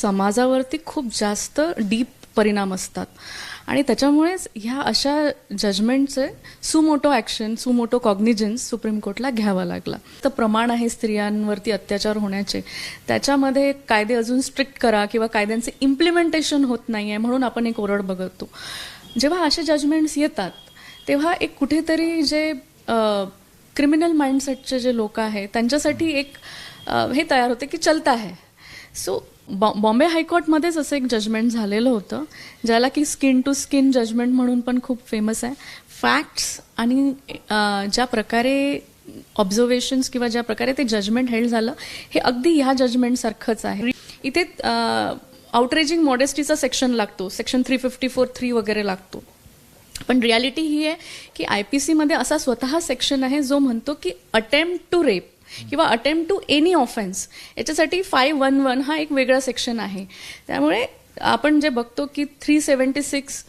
समाजावरती खूप जास्त डीप परिणाम असतात आणि त्याच्यामुळेच ह्या अशा जजमेंटचे सुमोटो ॲक्शन, सुमोटो कॉग्निजन्स सुप्रीम कोर्टला घ्यावा लागला. तर प्रमाण आहे स्त्रियांवरती अत्याचार होण्याचे, त्याच्यामध्ये कायदे अजून स्ट्रिक्ट करा किंवा कायद्यांचे इम्प्लिमेंटेशन होत नाही आहे म्हणून आपण एक ओरड बघतो. जेव्हा असे जजमेंट्स येतात तेव्हा एक कुठेतरी जे क्रिमिनल माइंडसेटचे जे लोक आहेत त्यांच्यासाठी एक हे तयार होते की चलता है. सो बॉम्बे हायकोर्टमध्येच असं एक जजमेंट झालेलं होतं ज्याला की स्किन टू स्किन जजमेंट म्हणून पण खूप फेमस आहे. फॅक्ट्स आणि ज्या प्रकारे ऑब्झर्वेशन्स किंवा ज्या प्रकारे ते जजमेंट हेल्ड झालं हे अगदी ह्या जजमेंटसारखंच आहे. इथे आउटरेजिंग मॉडेस्टीचा सेक्शन लागतो, सेक्शन 354(3) वगैरे लागतो. पण रियालिटी ही आहे की IPC-मध्ये असा स्वतः सेक्शन आहे जो म्हणतो की अटेम्प्ट टू रेप किंवा अटेम्प्ट टू एनी ऑफेन्स याच्यासाठी 511 हा एक वेगळा सेक्शन आहे. त्यामुळे आपण जे बघतो की 376